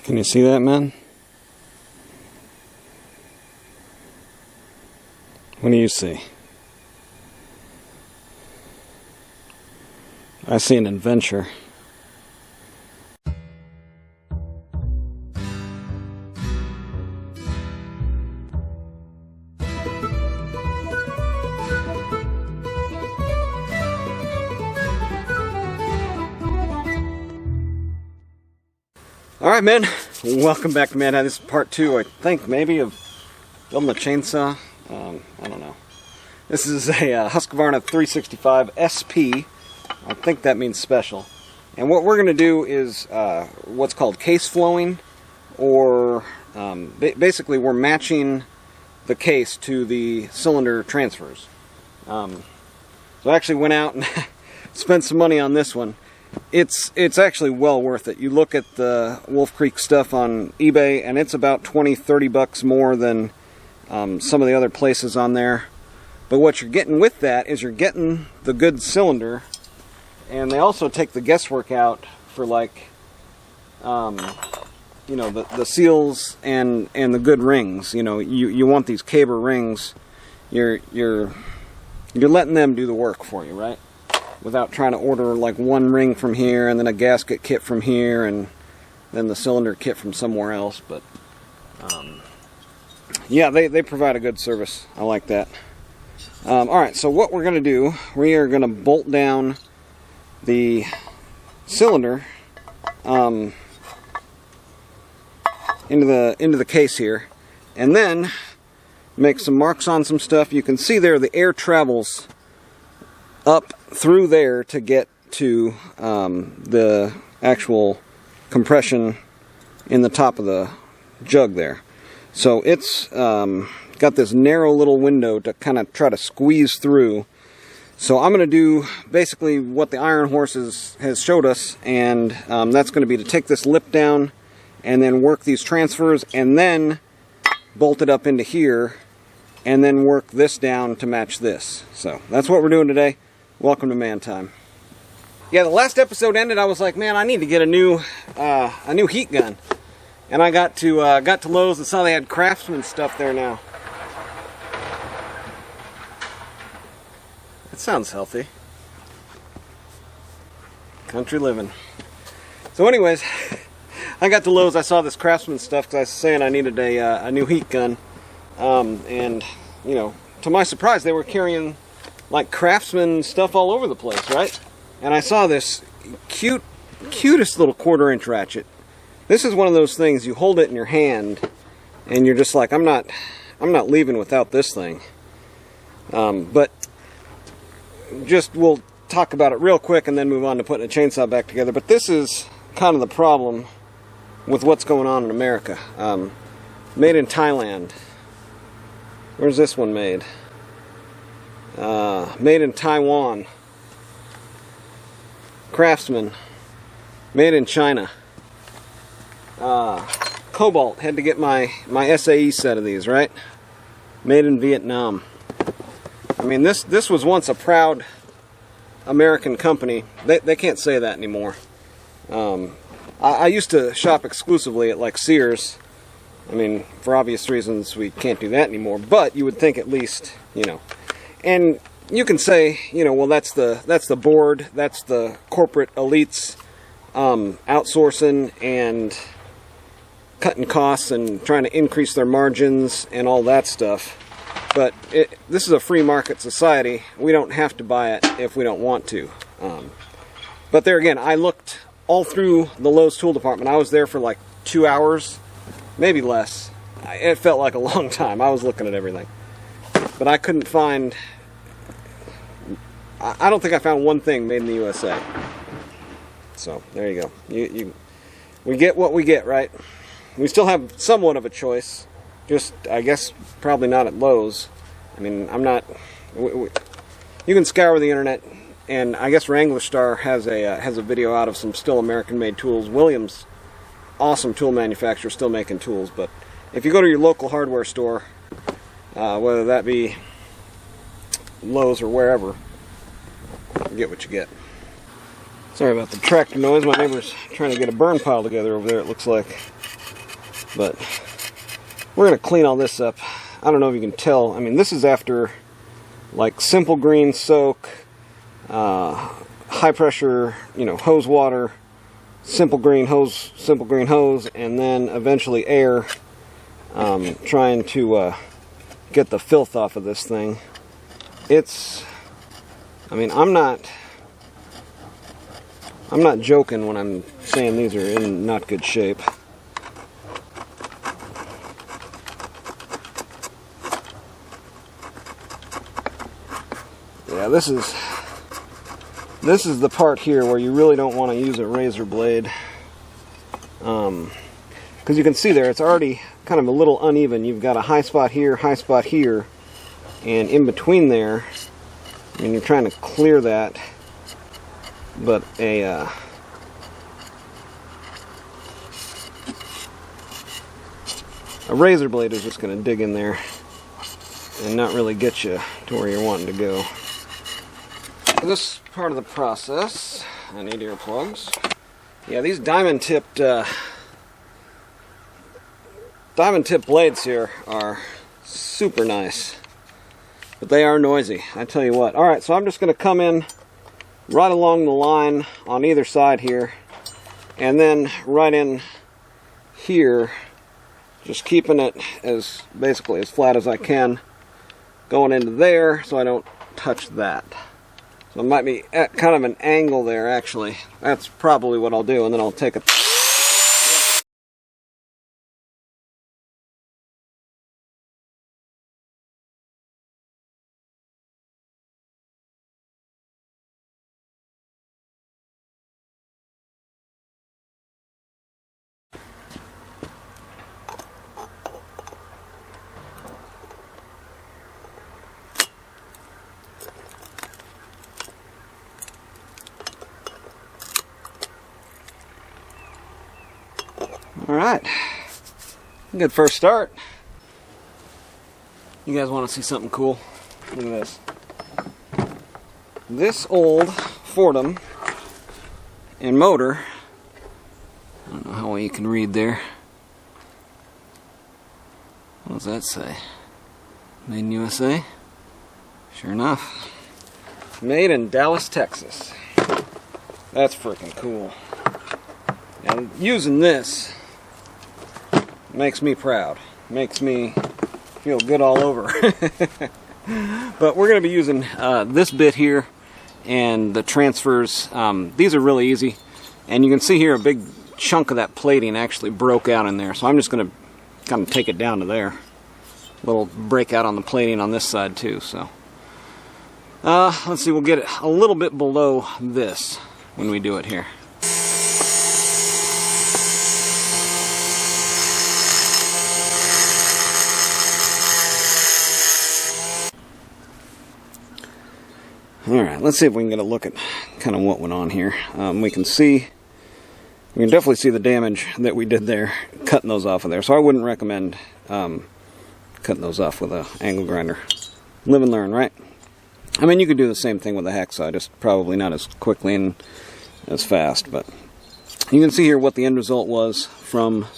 Can you see that, man? What do you see? I see an adventure. Alright, man, welcome back to This is part 2, I think, maybe, of building a chainsaw. I don't know. This is a Husqvarna 365 SP. I think that means special. And what we're going to do is what's called case flowing, or basically we're matching the case to the cylinder transfers. So I actually went out and spent some money on this one. It's actually well worth it. You look at the Wolf Creek stuff on eBay, and it's about 20-30 bucks more than some of the other places on there. But what you're getting with that is you're getting the good cylinder, and they also take the guesswork out for, like, you know, the seals and the good rings. You know, you want these caber rings. You're letting them do the work for you, right? Without trying to order like one ring from here and then a gasket kit from here and then the cylinder kit from somewhere else. But yeah, they provide a good service. I like that. Alright, so what we're going to do, we are going to bolt down the cylinder into the case here, and then make some marks on some stuff. You can see there the air travels up through there to get to the actual compression in the top of the jug there. So it's got this narrow little window to kind of try to squeeze through. So I'm going to do basically what the Iron Horse has showed us, and that's going to be to take this lip down and then work these transfers and then bolt it up into here and then work this down to match this. So that's what we're doing today. Welcome to Man Time. Yeah, the last episode ended, I was like, man, I need to get a new heat gun. And I got to Lowe's and saw they had Craftsman stuff there now. That sounds healthy. Country living. So anyways, I got to Lowe's, I saw this Craftsman stuff because I was saying I needed a new heat gun. And, you know, to my surprise, they were carrying like Craftsman stuff all over the place, right? And I saw this cutest little 1/4-inch ratchet. This is one of those things, you hold it in your hand and you're just like, I'm not leaving without this thing. But just, we'll talk about it real quick and then move on to putting a chainsaw back together. But this is kind of the problem with what's going on in America. Made in Thailand. Where's this one made? Made in Taiwan. Craftsman. Made in China. Cobalt. Had to get my SAE set of these, right? Made in Vietnam. I mean, this was once a proud American company. They can't say that anymore. I used to shop exclusively at like Sears. I mean, for obvious reasons, we can't do that anymore. But you would think at least, you know. And you can say, you know, well, that's the board, that's the corporate elites outsourcing and cutting costs and trying to increase their margins and all that stuff. But this is a free market society. We don't have to buy it if we don't want to. But there again, I looked all through the Lowe's tool department. I was there for like 2 hours, maybe less. It felt like a long time. I was looking at everything. But I couldn't find, I don't think I found one thing made in the USA. So, there you go. We get what we get, right? We still have somewhat of a choice. Just, I guess, probably not at Lowe's. I mean, I'm not, you can scour the internet, and I guess Wrangler Star has a video out of some still American-made tools. Williams, awesome tool manufacturer, still making tools. But if you go to your local hardware store, whether that be Lowe's or wherever, you get what you get. Sorry about the tractor noise. My neighbor's trying to get a burn pile together over there, it looks like. But we're going to clean all this up. I don't know if you can tell. I mean, this is after like simple green soak, high pressure, hose water, simple green hose, and then eventually air, trying to get the filth off of this thing. I mean, I'm not joking when I'm saying these are in not good shape. Yeah, this is the part here where you really don't want to use a razor blade, because you can see there it's already kind of a little uneven. You've got a high spot here, and in between there, and you're trying to clear that, but a razor blade is just going to dig in there and not really get you to where you're wanting to go. This part of the process, I need earplugs. Yeah, these diamond tipped blades here are super nice, but they are noisy, I tell you what. Alright, so I'm just going to come in right along the line on either side here, and then right in here, just keeping it as basically as flat as I can, going into there so I don't touch that. So it might be at kind of an angle there, actually. That's probably what I'll do, and then I'll take a... Alright, good first start. You guys want to see something cool? Look at this. This old Fordham and motor, I don't know how well you can read there. What does that say? Made in USA? Sure enough. Made in Dallas, Texas. That's freaking cool. Now, using this makes me proud. Makes me feel good all over. But we're going to be using this bit here and the transfers. These are really easy. And you can see here a big chunk of that plating actually broke out in there. So I'm just going to kind of take it down to there. A little breakout on the plating on this side too. So let's see, we'll get it a little bit below this when we do it here. Alright, let's see if we can get a look at kind of what went on here. We can definitely see the damage that we did there, cutting those off of there. So I wouldn't recommend cutting those off with an angle grinder. Live and learn, right? I mean, you could do the same thing with a hacksaw, just probably not as quickly and as fast. But you can see here what the end result was from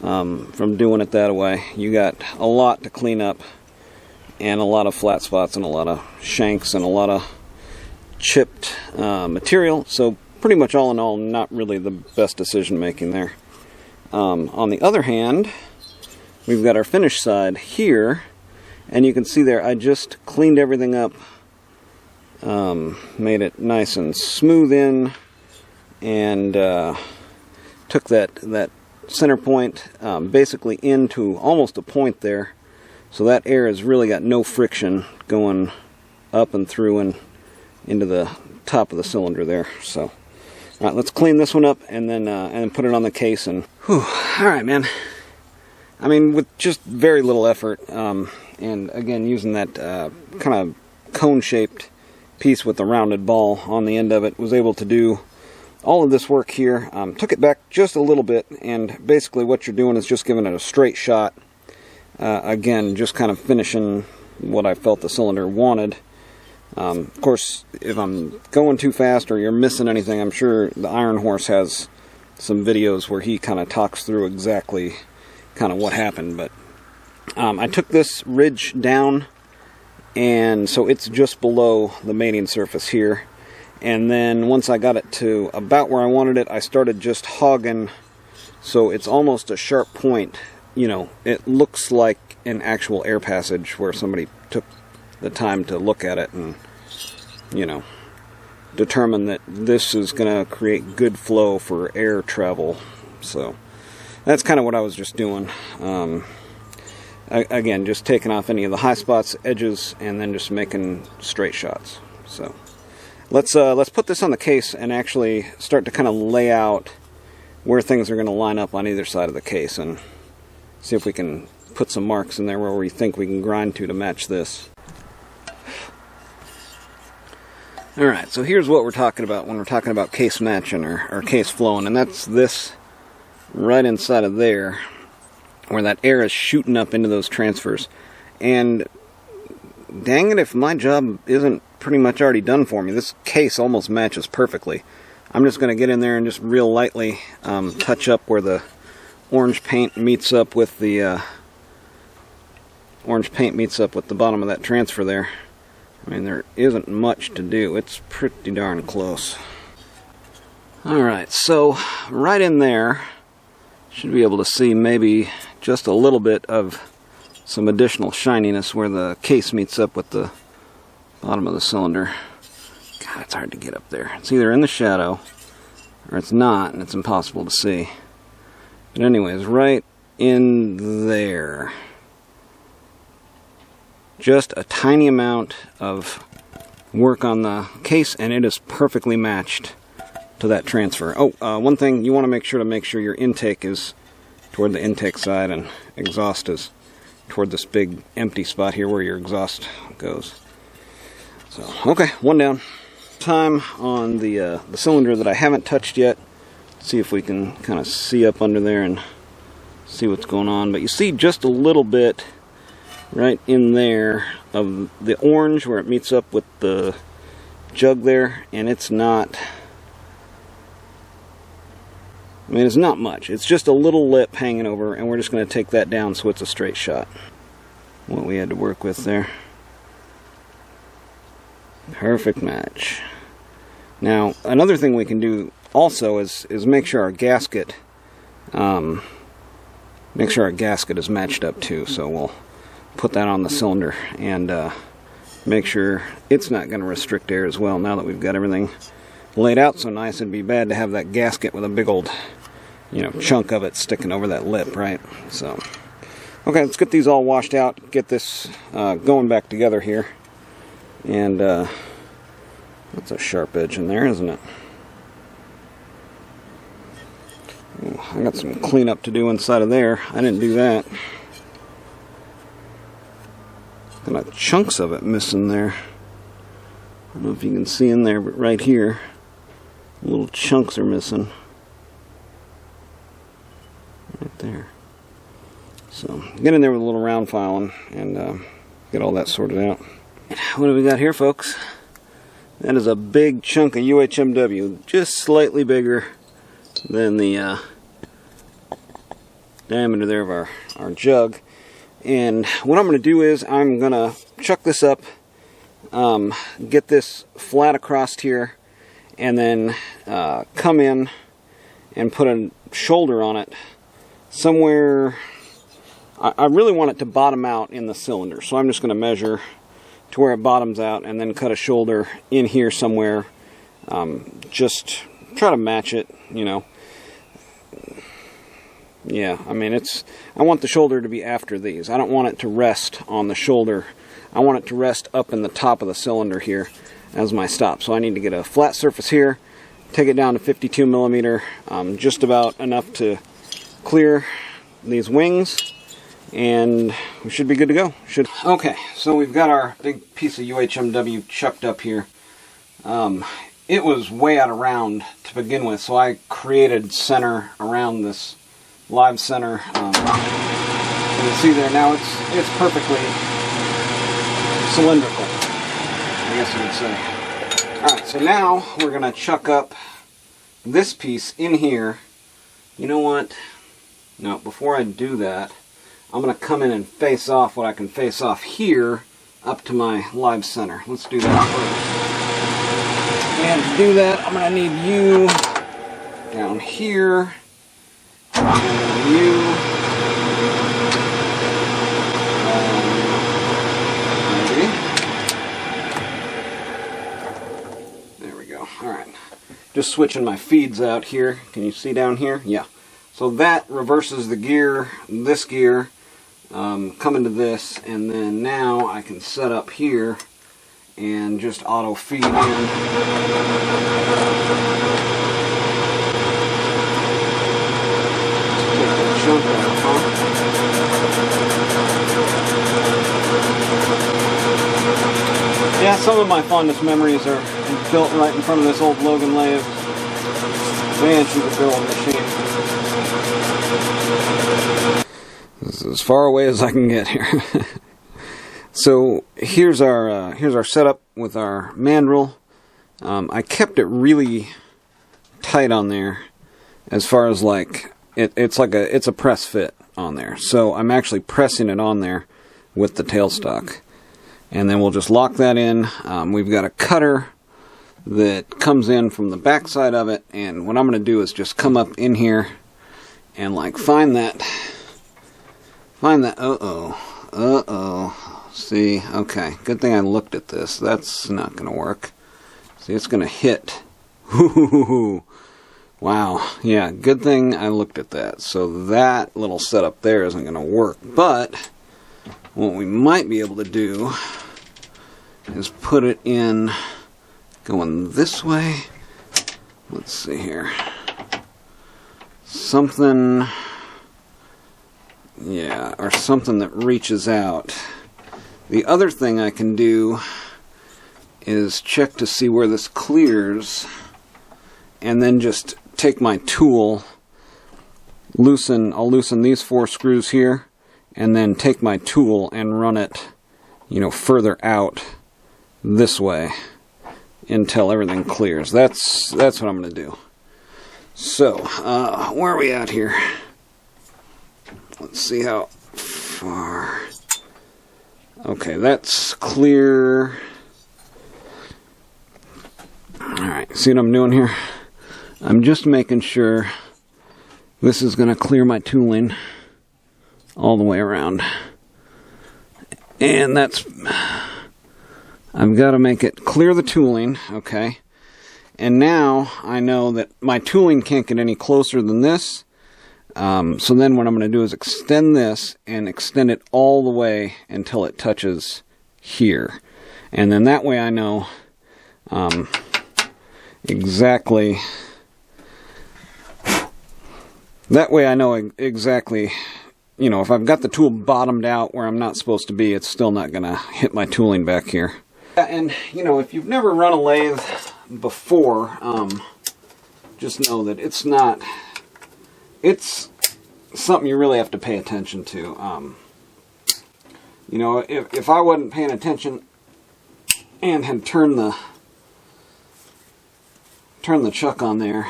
doing it that way. You got a lot to clean up, and a lot of flat spots and a lot of shanks and a lot of chipped material. So pretty much all in all, not really the best decision making there. On the other hand, we've got our finished side here, and you can see there I just cleaned everything up, made it nice and smooth in, and took that center point basically into almost a point there. So that air has really got no friction going up and through and into the top of the cylinder there. So, all right, let's clean this one up and then put it on the case. And whew, all right, man. I mean, with just very little effort, and again using that kind of cone-shaped piece with the rounded ball on the end of it, was able to do all of this work here. Took it back just a little bit, and basically what you're doing is just giving it a straight shot. Again, just kind of finishing what I felt the cylinder wanted. Of course, if I'm going too fast or you're missing anything, I'm sure the Iron Horse has some videos where he kind of talks through exactly kind of what happened. But I took this ridge down, and so it's just below the mating surface here. And then once I got it to about where I wanted it, I started just hogging, so it's almost a sharp point. You know, it looks like an actual air passage where somebody took the time to look at it and, you know, determine that this is going to create good flow for air travel. So that's kind of what I was just doing. Again, just taking off any of the high spots, edges, and then just making straight shots. So let's put this on the case and actually start to kind of lay out where things are going to line up on either side of the case, and see if we can put some marks in there where we think we can grind to match this. Alright, so here's what we're talking about when we're talking about case matching or case flowing, and that's this right inside of there, where that air is shooting up into those transfers. And dang it if my job isn't pretty much already done for me. This case almost matches perfectly. I'm just going to get in there and just real lightly touch up where the orange paint meets up with the bottom of that transfer there. I mean, there isn't much to do. It's pretty darn close. Alright, so right in there, should be able to see maybe just a little bit of some additional shininess where the case meets up with the bottom of the cylinder. God, it's hard to get up there. It's either in the shadow or it's not, and it's impossible to see. But anyways, right in there, just a tiny amount of work on the case, and it is perfectly matched to that transfer. Oh, one thing, you want to make sure your intake is toward the intake side and exhaust is toward this big empty spot here where your exhaust goes. So, okay, one down. Time on the cylinder that I haven't touched yet. See if we can kind of see up under there and see what's going on. But you see just a little bit right in there of the orange where it meets up with the jug there, and it's not, I mean, it's not much. It's just a little lip hanging over, and we're just going to take that down so it's a straight shot. What we had to work with there. Perfect match. Now, another thing we can do also is make sure our gasket is matched up too. So we'll put that on the cylinder and make sure it's not going to restrict air as well. Now that we've got everything laid out so nice, it'd be bad to have that gasket with a big old, you know, chunk of it sticking over that lip, right? So, okay, let's get these all washed out, get this going back together here. And that's a sharp edge in there, isn't it? Ooh, I got some cleanup to do inside of there. I didn't do that. Got chunks of it missing there. I don't know if you can see in there, but right here, little chunks are missing. Right there. So, get in there with a little round filing and get all that sorted out. What do we got here, folks? That is a big chunk of UHMW, just slightly bigger than the diameter there of our jug. And what I'm going to do is I'm going to chuck this up, get this flat across here, and then come in and put a shoulder on it somewhere. I really want it to bottom out in the cylinder, so I'm just going to measure to where it bottoms out and then cut a shoulder in here somewhere. Just try to match it, you know. Yeah, I mean, I want the shoulder to be after these. I don't want it to rest on the shoulder. I want it to rest up in the top of the cylinder here as my stop. So I need to get a flat surface here, take it down to 52 millimeter, just about enough to clear these wings, and we should be good to go. Okay, so we've got our big piece of UHMW chucked up here. It was way out of round to begin with, so I created center around this live center. You can see there now it's perfectly cylindrical, I guess you would say. Alright, so now we're going to chuck up this piece in here. You know what? Now, before I do that, I'm going to come in and face off what I can face off here up to my live center. Let's do that first. And to do that, I'm going to need you down here, and you there we go. Alright. Just switching my feeds out here. Can you see down here? Yeah. So that reverses the gear, this gear, coming to this, and then now I can set up here and just auto feed in. Yeah, some of my fondest memories are built right in front of this old Logan lathe. Man, she's a build machine. This is as far away as I can get here. So here's our setup with our mandrel. I kept it really tight on there, as far as like it's a press fit on there. So I'm actually pressing it on there with the tailstock. And then we'll just lock that in. We've got a cutter that comes in from the back side of it, and what I'm going to do is just come up in here and like find that, see, okay, good thing I looked at this. That's not going to work. See, it's going to hit. Wow, yeah, good thing I looked at that. So that little setup there isn't going to work, but what we might be able to do is put it in going this way. Let's see here. Something, yeah, or something that reaches out. The other thing I can do is check to see where this clears, and then just take my tool, I'll loosen these 4 screws here, and then take my tool and run it, further out this way until everything clears. That's what I'm going to do. So, where are we at here? Let's see how far. Okay, that's clear. Alright, see what I'm doing here? I'm just making sure this is going to clear my tooling all the way around. And I've got to make it clear the tooling, okay? And now I know that my tooling can't get any closer than this. So then what I'm going to do is extend this and extend it all the way until it touches here. And then that way I know exactly... That way I know exactly, if I've got the tool bottomed out where I'm not supposed to be, it's still not going to hit my tooling back here. And, if you've never run a lathe before, just know that it's something you really have to pay attention to. If I wasn't paying attention and had turned the chuck on there,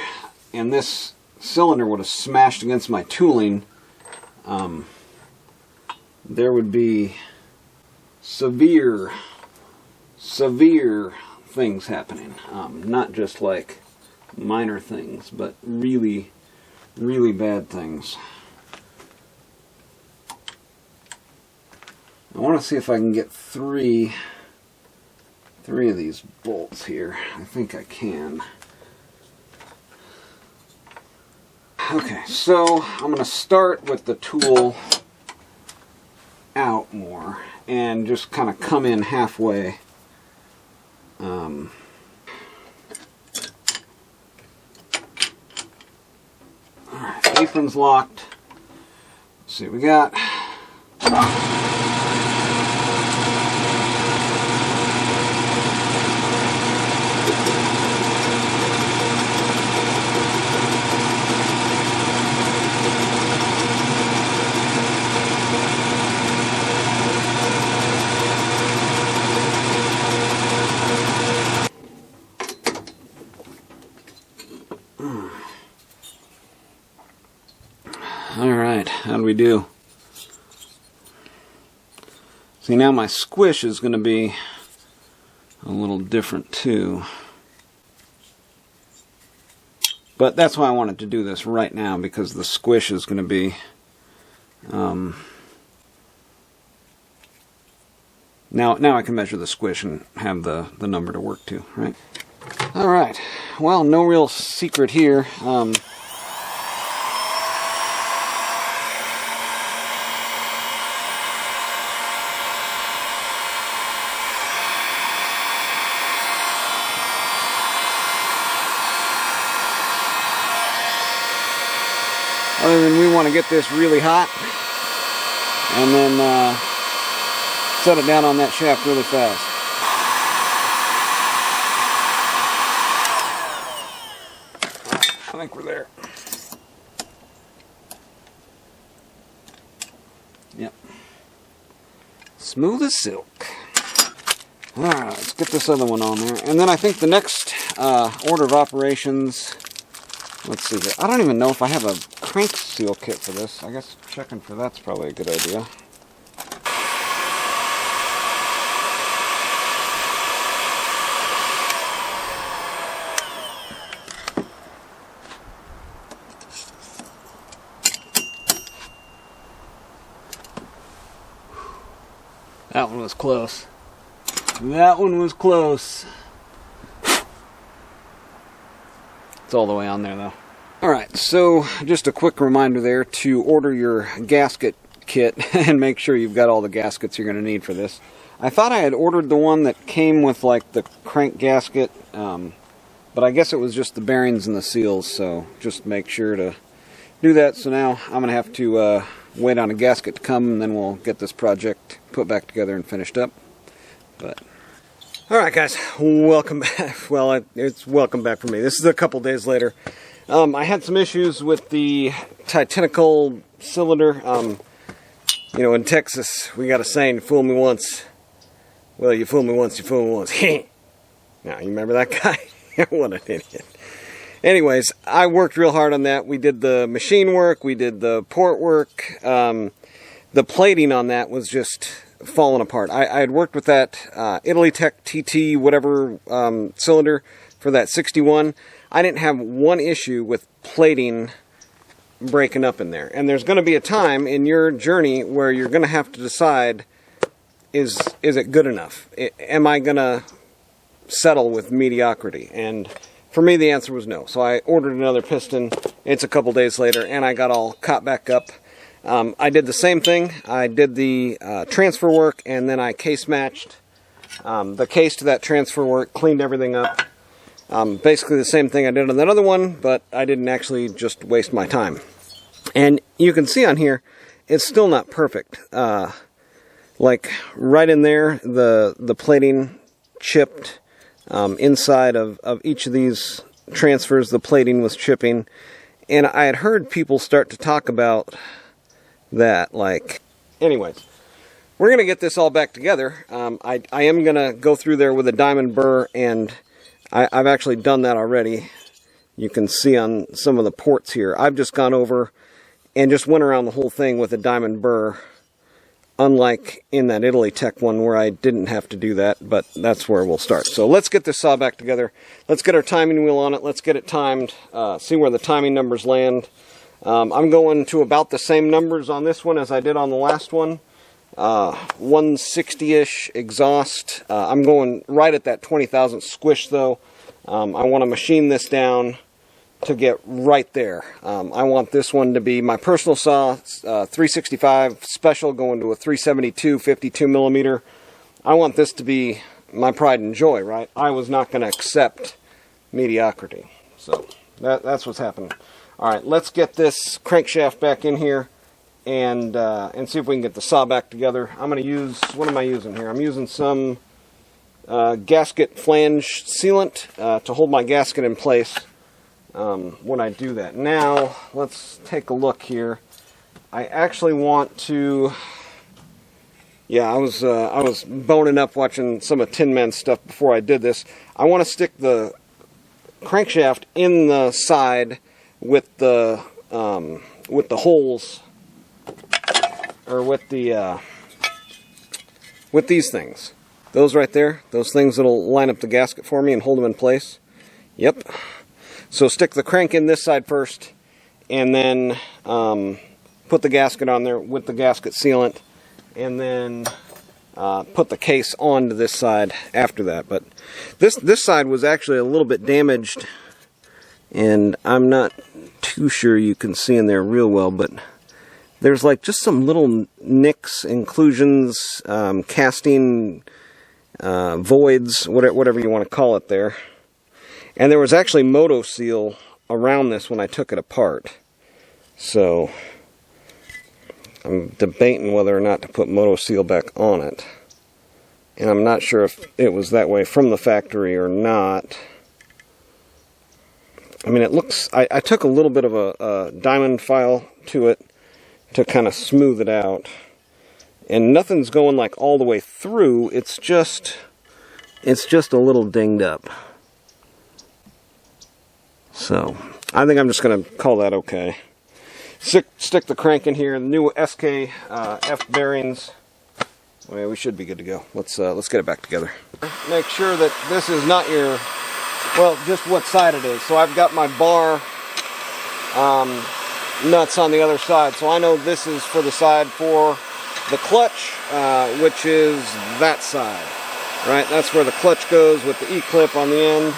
and this cylinder would have smashed against my tooling, there would be severe things happening. Not just like minor things, but really, really bad things. I want to see if I can get three of these bolts here. I think I can. Okay, so I'm going to start with the tool out more and just kind of come in halfway. Alright, apron's locked. Let's see what we got. Alright, How'd we do? See, now my squish is going to be a little different too. But that's why I wanted to do this right now, because the squish is going to be now I can measure the squish and have the number to work to, right? Alright, well, no real secret here. Other than we want to get this really hot and then set it down on that shaft really fast. I think we're there. Yep. Smooth as silk. Alright, let's get this other one on there. And then I think the next order of operations, let's see here. I don't even know if I have a crank seal kit for this. I guess checking for that's probably a good idea. That one was close. That one was close. It's all the way on there though. Alright, so just a quick reminder there to order your gasket kit and make sure you've got all the gaskets you're going to need for this. I thought I had ordered the one that came with like the crank gasket, but I guess it was just the bearings and the seals, so just make sure to do that. So now I'm going to have to wait on a gasket to come, and then we'll get this project put back together and finished up. But alright guys, welcome back. Well, it's welcome back for me. This is a couple days later. I had some issues with the Titanical cylinder. You know, in Texas, we got a saying, fool me once. Well, you fool me once, you fool me once. Now, you remember that guy? What an idiot. Anyways, I worked real hard on that. We did the machine work, we did the port work. The plating on that was just falling apart. I had worked with that Italy Tech TT whatever cylinder for that 61. I didn't have one issue with plating breaking up in there. And there's going to be a time in your journey where you're going to have to decide, is it good enough? Am I going to settle with mediocrity? And for me, the answer was no. So I ordered another piston. It's a couple days later, and I got all caught back up. I did the same thing. I did the transfer work, and then I case matched the case to that transfer work, cleaned everything up. Basically the same thing I did on that other one, but I didn't actually just waste my time. And you can see on here, it's still not perfect. Like right in there, the plating chipped. Inside of each of these transfers, the plating was chipping. And I had heard people start to talk about that, like... Anyways, we're going to get this all back together. I am going to go through there with a diamond burr, and I've actually done that already. You can see on some of the ports here. I've just gone over and just went around the whole thing with a diamond burr, unlike in that Italy Tech one where I didn't have to do that, but that's where we'll start. So let's get this saw back together. Let's get our timing wheel on it. Let's get it timed, see where the timing numbers land. I'm going to about the same numbers on this one as I did on the last one. 160-ish exhaust. I'm going right at that 20,000 squish though. I want to machine this down to get right there. I want this one to be my personal saw, 365 special going to a 372 52 millimeter. I want this to be my pride and joy, right? I was not going to accept mediocrity. So that's what's happening. All right, let's get this crankshaft back in here and see if we can get the saw back together. I'm going to use, what am I using here? I'm using some gasket flange sealant to hold my gasket in place when I do that. Now, let's take a look here. I actually want to, yeah, I was boning up watching some of Tin Man's stuff before I did this. I want to stick the crankshaft in the side with the holes or with these things. Those right there, those things that'll line up the gasket for me and hold them in place. Yep. So stick the crank in this side first, and then put the gasket on there with the gasket sealant, and then put the case onto this side after that. But this side was actually a little bit damaged, and I'm not too sure you can see in there real well, but there's like just some little nicks, inclusions, casting voids, whatever you want to call it there. And there was actually moto seal around this when I took it apart. So I'm debating whether or not to put moto seal back on it. And I'm not sure if it was that way from the factory or not. I mean, it looks... I took a little bit of a diamond file to it to kind of smooth it out. And nothing's going like all the way through. It's just a little dinged up. So I think I'm just going to call that okay. Stick the crank in here. The new SK F bearings. Well, we should be good to go. Let's get it back together. Make sure that this is not your, well, just what side it is. So I've got my bar nuts on the other side. So I know this is for the side for the clutch, which is that side. Right? That's where the clutch goes with the E-clip on the end.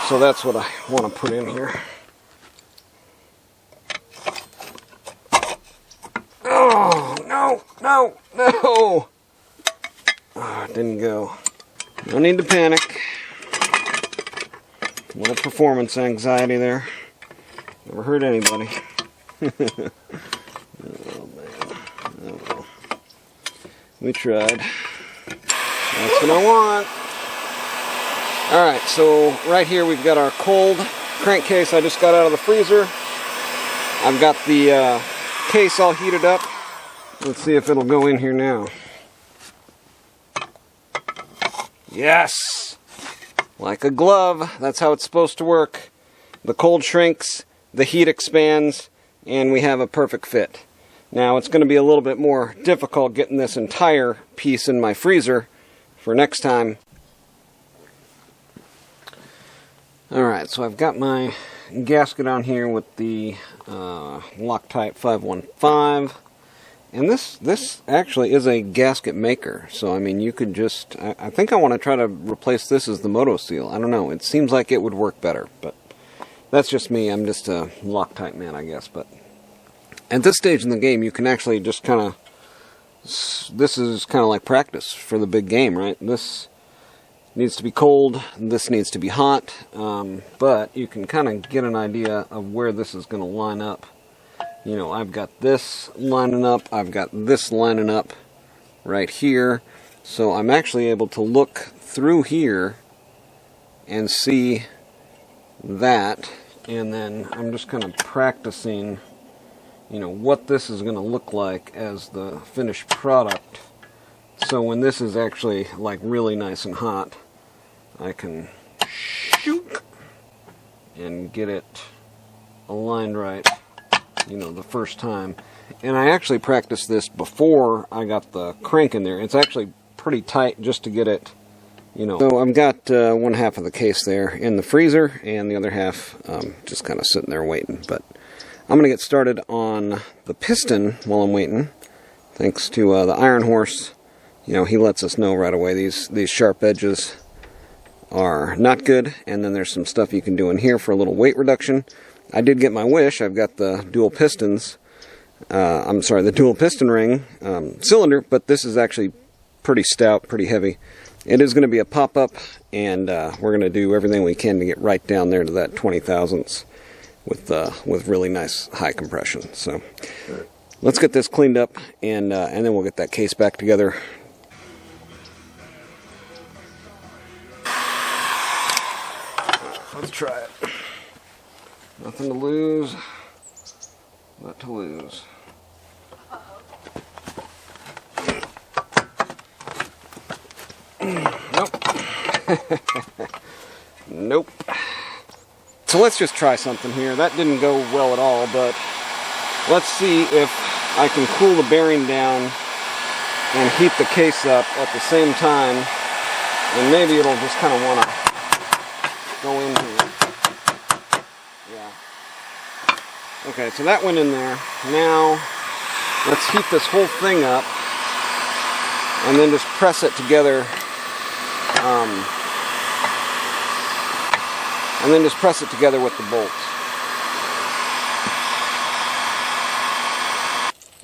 So that's what I want to put in here. Oh, no, no, no! Oh, it didn't go. No need to panic. A little performance anxiety there. Never hurt anybody. Oh, man. Oh, well. We tried. That's what I want. Alright, so right here we've got our cold crankcase I just got out of the freezer. I've got the case all heated up. Let's see if it'll go in here now. Yes! Like a glove. That's how it's supposed to work. The cold shrinks, the heat expands, and we have a perfect fit. Now it's going to be a little bit more difficult getting this entire piece in my freezer for next time. Alright, so I've got my gasket on here with the Loctite 515, and this actually is a gasket maker, so I mean you could just, I think I want to try to replace this as the moto seal. I don't know, it seems like it would work better, but that's just me. I'm just a Loctite man, I guess. But at this stage in the game you can actually just kind of, this is kind of like practice for the big game, right? This needs to be cold, this needs to be hot, but you can kind of get an idea of where this is going to line up. You know, I've got this lining up, I've got this lining up right here, so I'm actually able to look through here and see that, and then I'm just kind of practicing, you know, what this is going to look like as the finished product. So when this is actually like really nice and hot, I can shoot and get it aligned right, you know, the first time. And I actually practiced this before I got the crank in there. It's actually pretty tight just to get it, you know. So I've got one half of the case there in the freezer, and the other half just kind of sitting there waiting. But I'm going to get started on the piston while I'm waiting, thanks to the Iron Horse. You know, he lets us know right away these sharp edges are not good, and then there's some stuff you can do in here for a little weight reduction. I did get my wish. I've got the dual pistons, the dual piston ring cylinder, but this is actually pretty stout, pretty heavy. It is going to be a pop-up, and we're going to do everything we can to get right down there to that 20 thousandths with really nice high compression. So let's get this cleaned up, and then we'll get that case back together. Let's try it. Nothing to lose, but to lose. Nope. Nope. So let's just try something here. That didn't go well at all, but let's see if I can cool the bearing down and heat the case up at the same time, and maybe it'll just kind of want to go in here. Yeah. Okay, so that went in there. Now, let's heat this whole thing up, and then just press it together. With the bolts.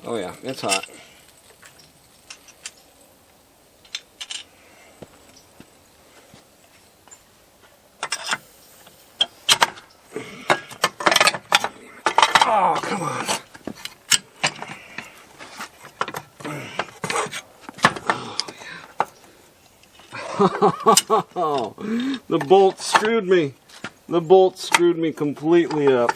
Oh yeah, it's hot. Oh, come on. Oh, yeah. The bolt screwed me. The bolt screwed me completely up.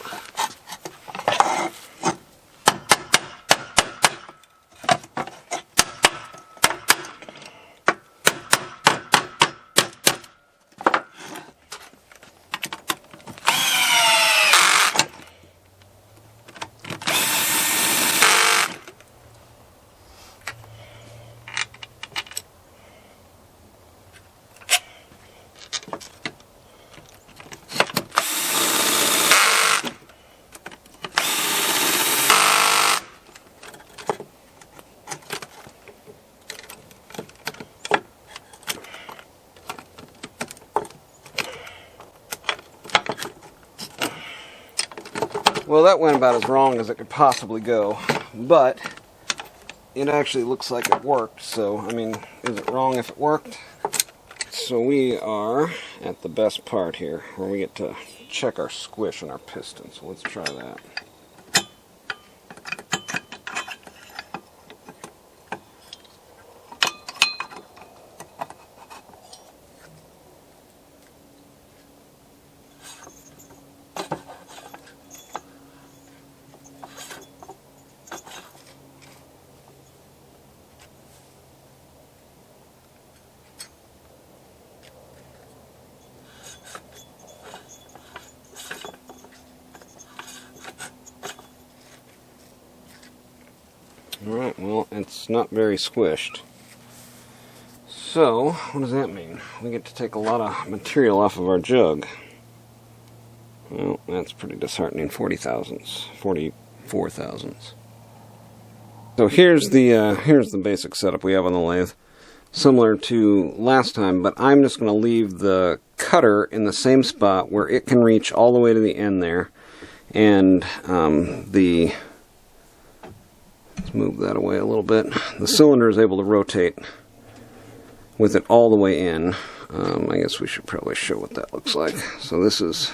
Well, that went about as wrong as it could possibly go, but it actually looks like it worked, so, I mean, is it wrong if it worked? So we are at the best part here, where we get to check our squish on our piston, so let's try that. Alright, well, it's not very squished. So, what does that mean? We get to take a lot of material off of our jug. Well, that's pretty disheartening. 44 thousandths. So here's the basic setup we have on the lathe. Similar to last time, but I'm just going to leave the cutter in the same spot where it can reach all the way to the end there. And let's move that away a little bit. The cylinder is able to rotate with it all the way in. I guess we should probably show what that looks like. So this is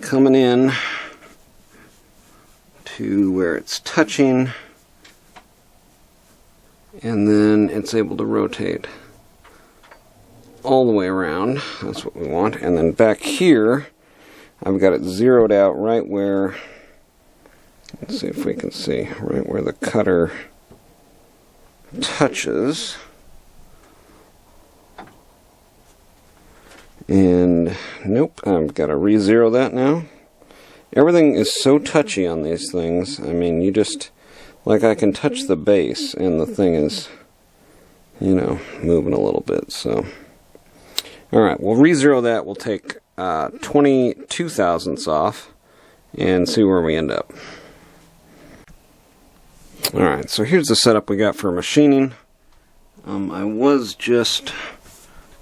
coming in to where it's touching, and then it's able to rotate all the way around. That's what we want. And then back here, I've got it zeroed out right where, let's see if we can see, right where the cutter touches. And nope, I've got to re-zero that now. Everything is so touchy on these things. I mean, you just, like, I can touch the base and the thing is, you know, moving a little bit. So, alright, we'll re-zero that. We'll take 22 thousandths off and see where we end up. Alright, so here's the setup we got for machining. I was just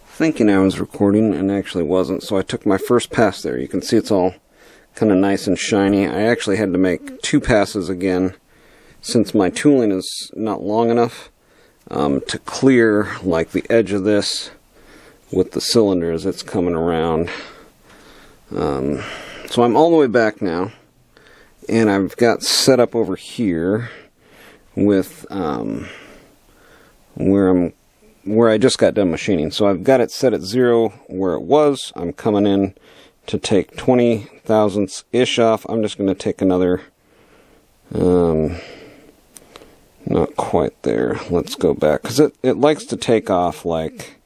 thinking I was recording and actually wasn't, so I took my first pass there. You can see it's all kind of nice and shiny. I actually had to make 2 passes again since my tooling is not long enough to clear like the edge of this with the cylinder as it's coming around. So I'm all the way back now, and I've got set up over here with where I just got done machining. So I've got it set at 0 where it was. I'm coming in to take 20 thousandths-ish off. I'm just going to take another, not quite there. Let's go back, because it likes to take off like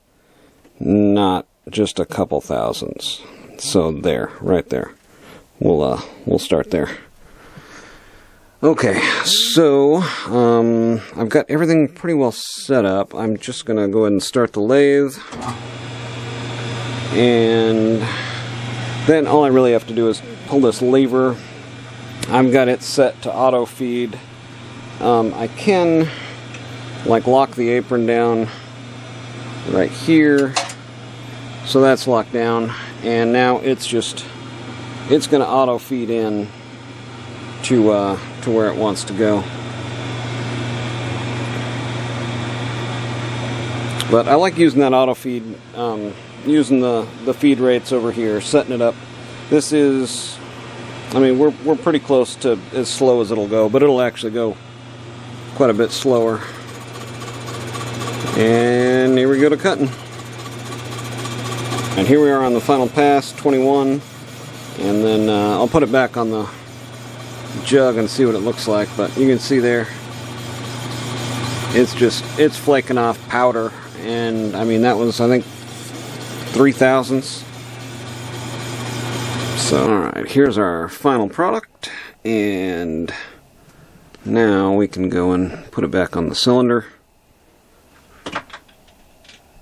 not just a couple thousandths. So there, right there. We'll start there. Okay, so I've got everything pretty well set up. I'm just going to go ahead and start the lathe. And then all I really have to do is pull this lever. I've got it set to auto feed. I can like lock the apron down right here. So that's locked down. And now it's going to auto feed in to where it wants to go. But I like using that auto feed, using the feed rates over here, setting it up. This is, I mean, we're pretty close to as slow as it'll go, but it'll actually go quite a bit slower. And here we go to cutting. And here we are on the final pass, 21. And then I'll put it back on the jug and see what it looks like, but you can see there it's flaking off powder, and I mean that was, I think, 3/1000ths. So alright, here's our final product, and now we can go and put it back on the cylinder.